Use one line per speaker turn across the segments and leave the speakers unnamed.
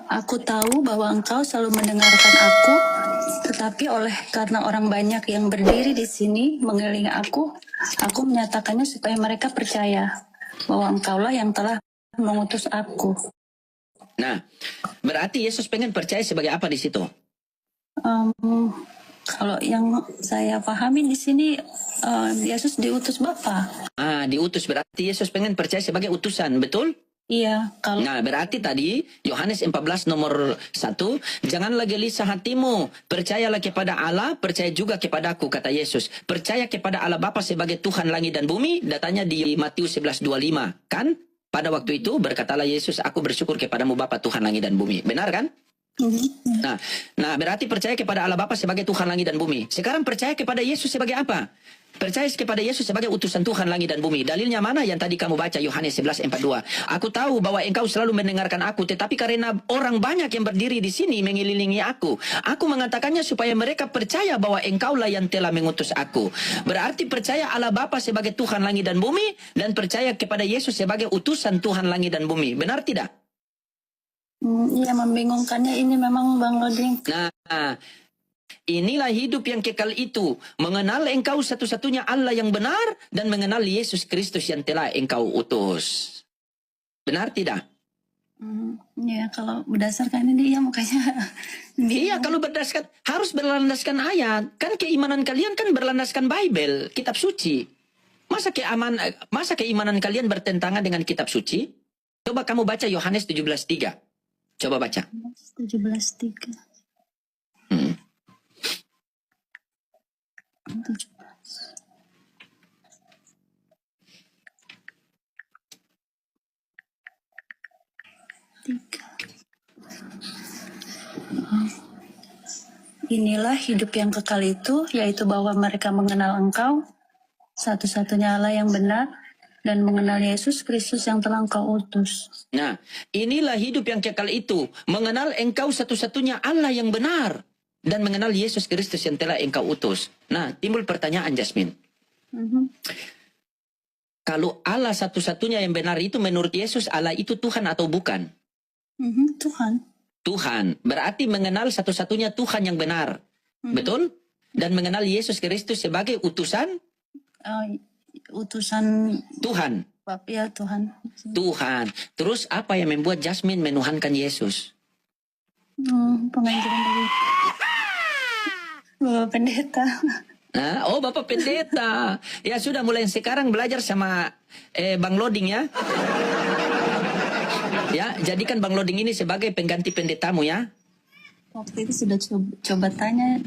Aku tahu bahwa engkau selalu mendengarkan aku, tetapi karena orang banyak yang berdiri di sini mengelilingi aku menyatakannya supaya mereka percaya bahwa engkaulah yang telah mengutus aku.
Nah, berarti Yesus pengen percaya sebagai apa di situ?
Kalau yang saya pahami di sini, Yesus diutus Bapa.
Diutus, berarti Yesus pengen percaya sebagai utusan, betul?
Iya, kalau
Nah, berarti tadi Yohanes 14 nomor 1, janganlah gelisah hatimu, percayalah kepada Allah, percaya juga kepadaku, kata Yesus. Percaya kepada Allah Bapa sebagai Tuhan langit dan bumi, datanya di Matius 11:25, kan? Pada waktu itu berkatalah Yesus, aku bersyukur kepadamu Bapa Tuhan langit dan bumi. Benar kan? Nah, berarti percaya kepada Allah Bapa sebagai Tuhan langit dan bumi. Sekarang percaya kepada Yesus sebagai apa? Percaya kepada Yesus sebagai utusan Tuhan langit dan bumi. Dalilnya mana yang tadi kamu baca, Yohanes 11:42. Aku tahu bahwa engkau selalu mendengarkan aku, tetapi karena orang banyak yang berdiri di sini mengelilingi aku mengatakannya supaya mereka percaya bahwa engkaulah yang telah mengutus aku. Berarti percaya Allah Bapa sebagai Tuhan langit dan bumi, dan percaya kepada Yesus sebagai utusan Tuhan langit dan bumi. Benar tidak?
Iya, membingungkannya ini memang Bang Loding.
Nah, inilah hidup yang kekal itu, mengenal engkau satu-satunya Allah yang benar, dan mengenal Yesus Kristus yang telah engkau utus. Benar tidak?
Ya, kalau berdasarkan ini ya makanya.
Iya, kalau berdasarkan, harus berlandaskan ayat. Kan keimanan kalian kan berlandaskan Bible, kitab suci. Masa keimanan kalian bertentangan dengan kitab suci? Coba kamu baca Yohanes 17:3. Coba baca.
17:3. 17:3. Inilah hidup yang kekal itu, yaitu bahwa mereka mengenal Engkau, satu-satunya Allah yang benar, dan mengenal Yesus Kristus yang telah Engkau utus.
Nah, inilah hidup yang kekal itu, mengenal engkau satu-satunya Allah yang benar, dan mengenal Yesus Kristus yang telah engkau utus. Nah, timbul pertanyaan, Jasmine. Kalau Allah satu-satunya yang benar itu menurut Yesus, Allah itu Tuhan atau bukan?
Tuhan.
Tuhan. Berarti mengenal satu-satunya Tuhan yang benar. Betul? Dan mengenal Yesus Kristus sebagai utusan?
Utusan
Tuhan.
Ya, Tuhan.
Tuhan. Terus apa yang membuat Jasmine menuhankan Yesus?
Pengajaran dari Bapak Pendeta.
Bapak Pendeta. Ya sudah, mulai sekarang belajar sama Bang Loding ya. Ya, jadikan Bang Loding ini sebagai pengganti pendetamu ya.
Waktu itu sudah coba tanya.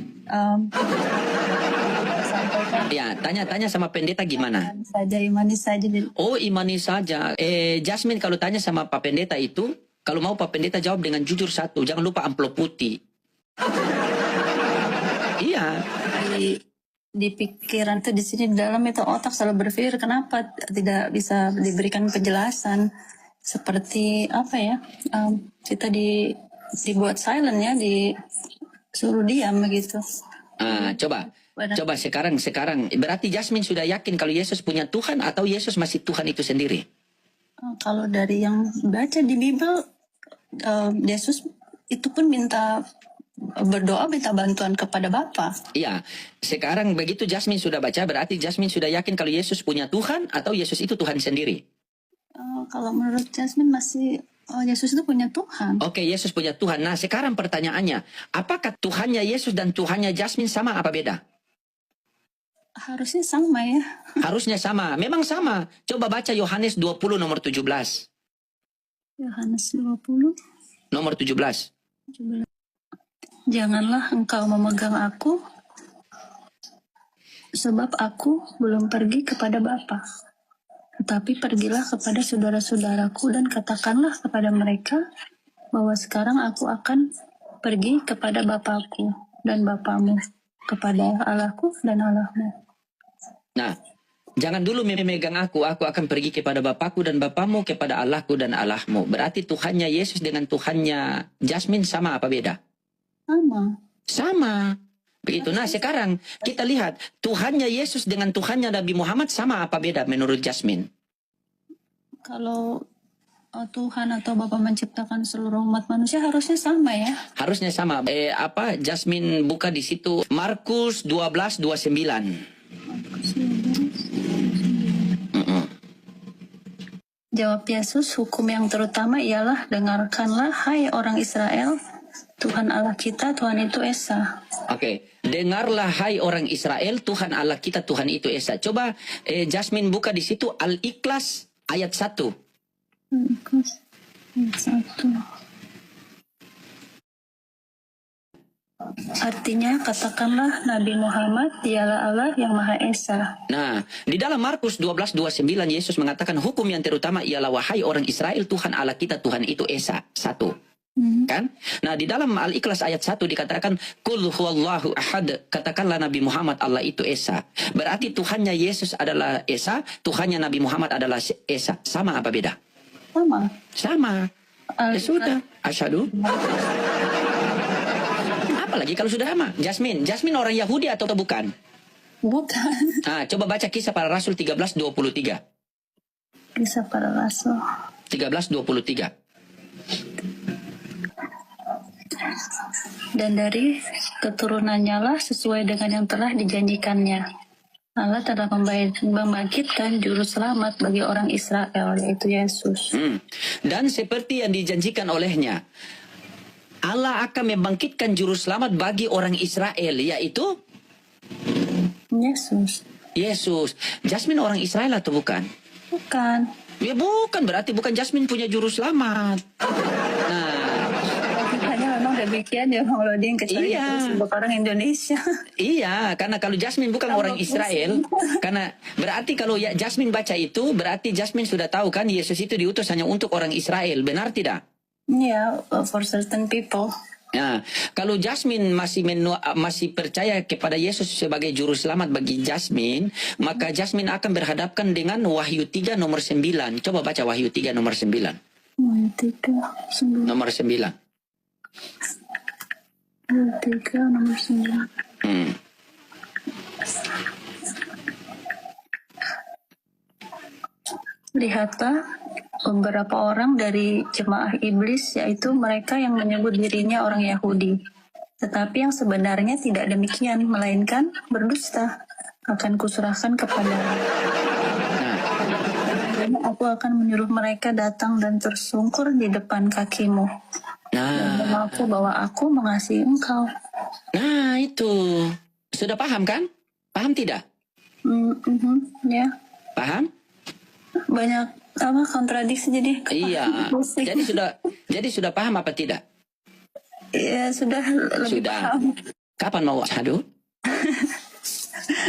Ya, tanya-tanya sama pendeta gimana?
Imani saja.
Oh, imani saja. Jasmine kalau tanya sama Pak Pendeta itu, kalau mau Pak Pendeta jawab dengan jujur satu, jangan lupa amplop putih. Iya.
Di pikiran tuh di sini di dalam itu otak selalu berpikir kenapa tidak bisa diberikan penjelasan seperti apa ya, kita dibuat silent ya, disuruh diam begitu.
Coba sekarang berarti Jasmine sudah yakin kalau Yesus punya Tuhan atau Yesus masih Tuhan itu sendiri?
Kalau dari yang baca di Bible, Yesus itu pun berdoa minta bantuan kepada Bapa.
Iya, sekarang begitu Jasmine sudah baca, berarti Jasmine sudah yakin kalau Yesus punya Tuhan atau Yesus itu Tuhan sendiri?
Kalau menurut Jasmine masih Yesus itu punya Tuhan.
Oke, Yesus punya Tuhan. Nah, sekarang pertanyaannya, apakah Tuhannya Yesus dan Tuhannya Jasmine sama apa beda?
Harusnya sama ya.
Harusnya sama. Memang sama. Coba baca Yohanes 20 nomor 17.
Yohanes 20
nomor 17.
Janganlah engkau memegang aku, sebab aku belum pergi kepada Bapa. Tetapi pergilah kepada saudara-saudaraku dan katakanlah kepada mereka bahwa sekarang aku akan pergi kepada Bapakku dan Bapamu, kepada Allahku dan Allahmu.
Nah, jangan dulu memegang aku akan pergi kepada Bapakku dan Bapamu, kepada Allahku dan Allahmu. Berarti Tuhannya Yesus dengan Tuhannya Jasmine sama apa beda? Sama. Begitu. Nah, sekarang kita lihat Tuhannya Yesus dengan Tuhannya Nabi Muhammad sama apa beda menurut Jasmine?
Kalau Tuhan atau Bapa menciptakan seluruh umat manusia harusnya sama ya.
Harusnya sama. Jasmine buka di situ Markus 12:29.
Jawab Yesus, hukum yang terutama ialah dengarkanlah hai orang Israel, Tuhan Allah kita, Tuhan itu Esa.
Oke, dengarlah hai orang Israel, Tuhan Allah kita, Tuhan itu Esa. Coba Jasmine buka di situ Al-Ikhlas ayat 1.
Satu. Artinya, katakanlah Nabi Muhammad dialah Allah yang Maha Esa.
Nah, di dalam Markus 12:29 Yesus mengatakan hukum yang terutama ialah wahai orang Israel, Tuhan Allah kita, Tuhan itu Esa. 1. Kan? Nah, di dalam Al-Ikhlas ayat 1 dikatakan Qul huwallahu ahad, katakanlah Nabi Muhammad Allah itu Esa. Berarti Tuhannya Yesus adalah Esa, Tuhannya Nabi Muhammad adalah Esa. Sama apa beda?
Sama.
Sama. Ya sudah, asyhadu. Apalagi kalau sudah sama. Jasmine orang Yahudi atau bukan?
Bukan.
Ah, coba baca Kisah Para Rasul 13:23.
Kisah Para Rasul
13:23.
Dan dari keturunannya lah sesuai dengan yang telah dijanjikannya, Allah telah membangkitkan juru selamat bagi orang Israel, yaitu Yesus.
Dan seperti yang dijanjikan olehnya, Allah akan membangkitkan juru selamat bagi orang Israel, yaitu Yesus. Jasmine orang Israel atau bukan?
Bukan.
Ya bukan, berarti bukan Jasmine punya juru selamat. Nah,
hanya memang demikian ya Bang Loding, kecuali
Iya.
itu sebagai orang Indonesia.
iya, karena kalau Jasmine bukan orang Israel, karena berarti kalau ya Jasmine baca itu, berarti Jasmine sudah tahu kan Yesus itu diutus hanya untuk orang Israel, benar tidak?
Iya, for certain people.
Nah, kalau Jasmine masih percaya kepada Yesus sebagai juru selamat bagi Jasmine, maka Jasmine akan berhadapkan dengan Wahyu 3 nomor 9. Coba baca Wahyu 3 nomor 9. Nomor 9.
3 nomor 9. Lihatlah, beberapa orang dari jemaah iblis, yaitu mereka yang menyebut dirinya orang Yahudi, tetapi yang sebenarnya tidak demikian, melainkan berdusta, akan kuserahkan kepada. Dan aku akan menyuruh mereka datang dan tersungkur di depan kakimu. Dan mengaku bahwa aku mengasihi engkau.
Nah, itu. Sudah paham kan? Paham tidak?
Ya.
Paham?
Banyak kontradiksi jadi.
Iya. Jadi sudah paham apa tidak?
Iya, sudah lebih
Sudah.
paham.
Kapan mau asyhadu?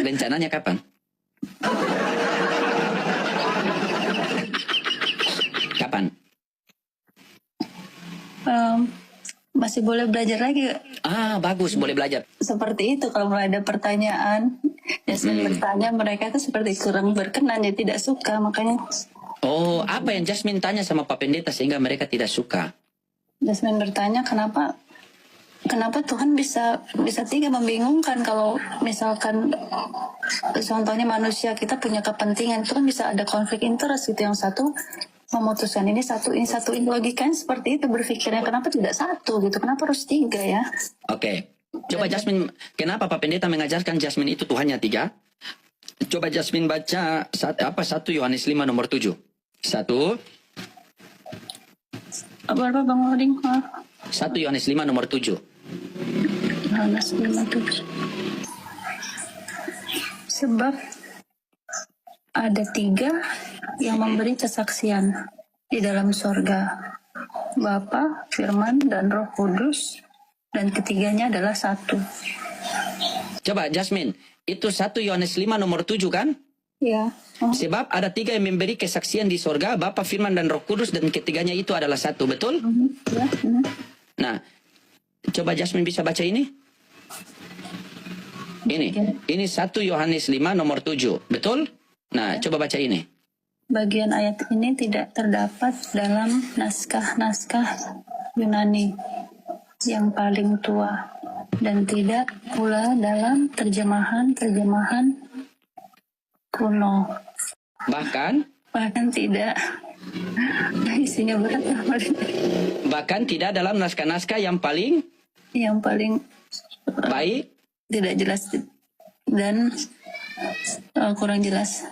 Rencananya kapan? Kapan?
Masih boleh belajar lagi.
Bagus, boleh belajar.
Seperti itu, kalau mulai ada pertanyaan, Jasmine bertanya, mereka itu seperti kurang berkenan, dia tidak suka, makanya.
Oh, apa yang Jasmine tanya sama Pak Pendeta sehingga mereka tidak suka?
Jasmine bertanya, kenapa Tuhan bisa tiga, membingungkan kalau misalkan contohnya manusia kita punya kepentingan, itu kan bisa ada konflik interest gitu, yang satu memutuskan ini satu ini logikanya seperti itu berpikirnya, kenapa tidak satu gitu, kenapa harus tiga ya?
Oke. Coba Jasmine, kenapa Pak Pendeta mengajarkan Jasmine itu Tuhannya 3? Coba Jasmine baca 1 Yohanes 5 nomor 7. 1
Apa Bang Loding?
1 Yohanes 5 nomor 7.
Yohanes 5:7. Sebab ada 3 yang memberi kesaksian di dalam sorga, Bapa, Firman, dan Roh Kudus, dan ketiganya adalah satu.
Coba Jasmine, itu 1 Yohanes 5 nomor 7 kan?
Ya.
Sebab ada 3 yang memberi kesaksian di sorga, Bapa, Firman, dan Roh Kudus, dan ketiganya itu adalah satu, betul?
Ya.
Nah, coba Jasmine bisa baca ini? Ini 1 Yohanes 5 nomor 7, betul? Nah, coba baca ini.
Bagian ayat ini tidak terdapat dalam naskah-naskah Yunani yang paling tua, dan tidak pula dalam terjemahan kuno.
Bahkan
Bahkan tidak Isinya berat lah, Pak.
Bahkan tidak dalam naskah-naskah yang paling
Yang paling
baik.
tidak jelas dan kurang jelas.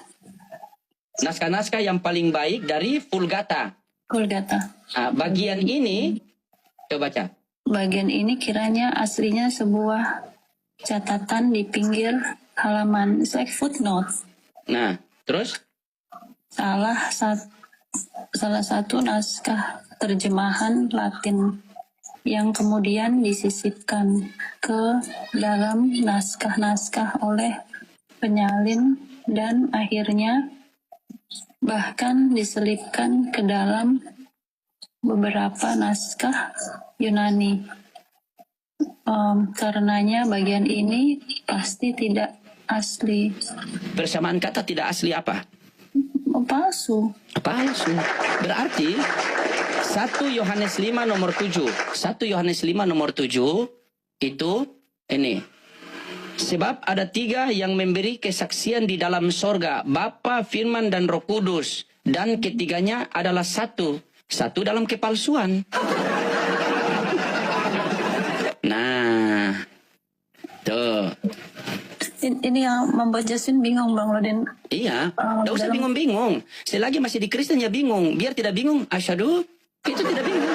Naskah-naskah yang paling baik dari Vulgata.
Vulgata.
Nah, bagian ini, coba baca.
Bagian ini kiranya aslinya sebuah catatan di pinggir halaman. It's like footnote.
Nah, terus?
Salah satu naskah terjemahan Latin yang kemudian disisipkan ke dalam naskah-naskah oleh penyalin dan akhirnya bahkan diselipkan ke dalam beberapa naskah Yunani. Karenanya bagian ini pasti tidak asli.
Persamaan kata tidak asli apa?
Palsu.
Palsu. Berarti 1 Yohanes 5 nomor 7. 1 Yohanes 5 nomor 7 itu ini. Sebab ada 3 yang memberi kesaksian di dalam sorga, Bapa, Firman, dan Roh Kudus. Dan ketiganya adalah satu. Satu dalam kepalsuan. Nah, tuh.
Ini yang membuat Justin bingung, Bang Lodin.
Iya, tidak usah bingung-bingung. Selagi masih di Kristen ya bingung. Biar tidak bingung, asyhadu, itu tidak bingung.